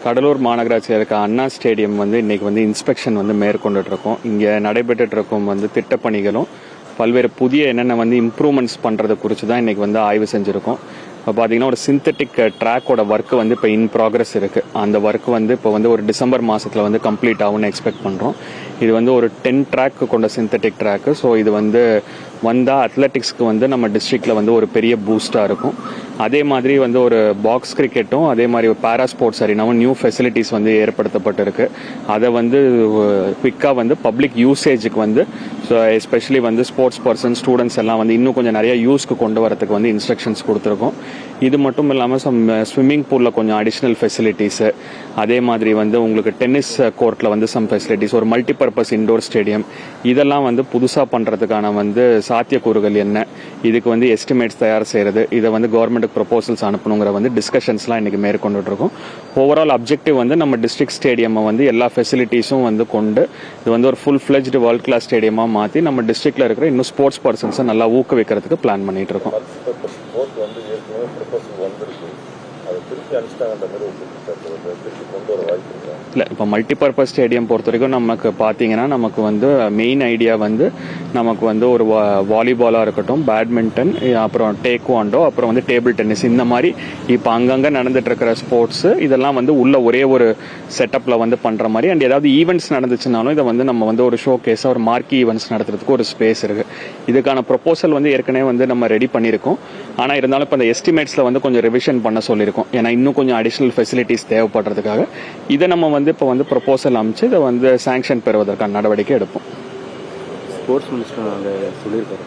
கடலூர் மாநகராட்சியில் இருக்க அண்ணா ஸ்டேடியம் வந்து இன்னைக்கு வந்து இன்ஸ்பெக்ஷன் வந்து மேற்கொண்டுட்டு இருக்கோம். இங்கே நடைபெற்றுட்டு இருக்கும் வந்து திட்டப்பணிகளும் பல்வேறு புதிய என்னென்ன வந்து இம்ப்ரூவ்மெண்ட்ஸ் பண்ணுறது குறித்து தான் இன்னைக்கு வந்து ஆய்வு செஞ்சுருக்கோம். இப்போ பார்த்தீங்கன்னா ஒரு சிந்தட்டிக் ட்ராக்கோட ஒர்க் வந்து இப்போ இன் ப்ராக்ரஸ் இருக்குது. அந்த ஒர்க் வந்து இப்போ வந்து ஒரு டிசம்பர் மாதத்தில் வந்து கம்ப்ளீட் ஆகும்னு எக்ஸ்பெக்ட் பண்ணுறோம். இது வந்து ஒரு 10 ட்ராக் கொண்ட சிந்தட்டிக் ட்ராக்கு. ஸோ இது வந்து வந்தால் அத்லெட்டிக்ஸ்க்கு வந்து நம்ம டிஸ்ட்ரிக்டில் வந்து ஒரு பெரிய பூஸ்டாக இருக்கும். அதே மாதிரி வந்து ஒரு பாக்ஸ் கிரிக்கெட்டும் அதே மாதிரி ஒரு பேரா ஸ்போர்ட்ஸ் அரினாவும் நியூ ஃபெசிலிட்டிஸ் வந்து ஏற்படுத்தப்பட்டிருக்கு. அதை வந்து குவிக்காக வந்து பப்ளிக் யூசேஜுக்கு வந்து எஸ்பெஷலி வந்து ஸ்போர்ட்ஸ் பர்சன் ஸ்டூடெண்ட்ஸ் எல்லாம் வந்து இன்னும் கொஞ்சம் நிறைய யூஸ்க்கு கொண்டு வரதுக்கு வந்து இன்ஸ்ட்ரக்ஷன்ஸ் கொடுத்துருக்கோம். இது மட்டும் இல்லாமல் ஸ்விம்மிங் பூலில் கொஞ்சம் அடிஷ்னல் ஃபெசிலிட்டிஸு, அதே மாதிரி வந்து உங்களுக்கு டென்னிஸ் கோர்ட்டில் வந்து சம் ஃபெசிலிட்டிஸ், ஒரு மல்டிபர்பஸ் இண்டோர் ஸ்டேடியம், இதெல்லாம் வந்து புதுசாக பண்ணுறதுக்கான வந்து சாத்தியக்கூறுகள் என்ன, இதுக்கு வந்து எஸ்டிமேட்ஸ் தயார் செய்கிறது, இதை வந்து கவர்மெண்ட்டுக்கு ப்ரொபோசல்ஸ் அனுப்பணுங்கிற வந்து டிஸ்கஷன்ஸ்லாம் இன்றைக்கி மேற்கொண்டுட்டு இருக்கோம். ஓவரால் அப்ஜெக்டிவ் வந்து நம்ம டிஸ்ட்ரிக்ட் ஸ்டேடியமை வந்து எல்லா ஃபெசிலிட்டிஸும் வந்து கொண்டு இது வந்து ஒரு ஃபுல் ஃப்ளெஜ்டு வேர்ல்ட் கிளாஸ் ஸ்டேடியமாக மாற்றி நம்ம டிஸ்ட்ரிக்டில் இருக்கிற இன்னும் ஸ்போர்ட்ஸ் பர்சன்ஸை நல்லா ஊக்குவிக்கிறதுக்கு பிளான் பண்ணிட்டு இருக்கோம். இல்லை, இப்போ மல்டிபர்பஸ் ஸ்டேடியம் பொறுத்த வரைக்கும் நமக்கு பார்த்தீங்கன்னா நமக்கு வந்து மெயின் ஐடியா வந்து நமக்கு வந்து ஒரு வாலிபாலாக இருக்கட்டும், பேட்மிண்டன், அப்புறம் டேக்வாண்டோ, அப்புறம் வந்து டேபிள் டென்னிஸ், இந்த மாதிரி இப்போ அங்கங்கே நடந்துட்டு இருக்கிற ஸ்போர்ட்ஸு இதெல்லாம் வந்து உள்ள ஒரே ஒரு செட்டப்பில் வந்து பண்ணுற மாதிரி. அண்ட் ஏதாவது ஈவெண்ட்ஸ் நடந்துச்சுனாலும் இதை வந்து நம்ம வந்து ஒரு ஷோ கேஸாக ஒரு மார்க்கி ஈவெண்ட்ஸ் நடத்துறதுக்கு ஒரு ஸ்பேஸ் இருக்குது. இதுக்கான ப்ரொபோசல் வந்து ஏற்கனவே வந்து நம்ம ரெடி பண்ணியிருக்கோம். ஆனால் இருந்தாலும் இப்போ அந்த எஸ்டிமேட்ஸில் வந்து கொஞ்சம் ரிவிஷன் பண்ண சொல்லியிருக்கோம். ஏன்னா இன்னும் கொஞ்சம் அடிஷ்னல் ஃபெசிலிட்டிஸ் தேவைப்படுறதுக்காக இதை நம்ம வந்து இப்போ வந்து ப்ரொபோசல் அமைச்சு இதை வந்து சாங்ஷன் பெறுவதற்கான நடவடிக்கை எடுப்போம். ஸ்போர்ட்ஸ் மினிஸ்டர் அங்கே சொல்லியிருக்காரு.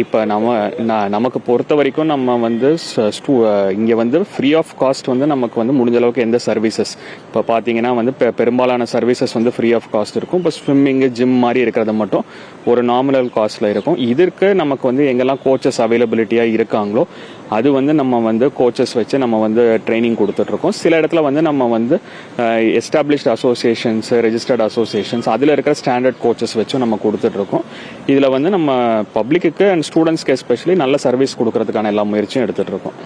இப்போ நமக்கு பொறுத்த வரைக்கும் நம்ம வந்து இங்கே வந்து ஃப்ரீ ஆஃப் காஸ்ட் வந்து நமக்கு வந்து முடிஞ்ச அளவுக்கு எந்த சர்வீசஸ் இப்போ பார்த்தீங்கன்னா வந்து பெரும்பாலான சர்வீசஸ் வந்து ஃப்ரீ ஆஃப் காஸ்ட் இருக்கும். இப்போ ஸ்விம்மிங்கு, ஜிம் மாதிரி இருக்கிறது மட்டும் ஒரு நாமினல் காஸ்ட்டில் இருக்கும். இதற்கு நமக்கு வந்து எங்கெல்லாம் கோச்சஸ் அவைலபிலிட்டியாக இருக்காங்களோ அது வந்து நம்ம வந்து கோச்சஸ் வச்சு நம்ம வந்து ட்ரைனிங் கொடுத்துட்ருக்கோம். சில இடத்துல வந்து நம்ம வந்து எஸ்டாப்ளிஷ்ட் அசோசியேஷன்ஸ், ரெஜிஸ்டர்ட் அசோசியேஷன்ஸ், அதில் இருக்கிற ஸ்டாண்டர்ட் கோச்சஸ் வச்சும் நம்ம கொடுத்துட்ருக்கோம். இதில் வந்து நம்ம பப்ளிக்கு அண்ட் ஸ்டூடெண்ட்ஸ்க்கு எஸ்பெஷலி நல்ல சர்வீஸ் கொடுக்கறதுக்கான எல்லா முயற்சியும் எடுத்துகிட்டு இருக்கோம்.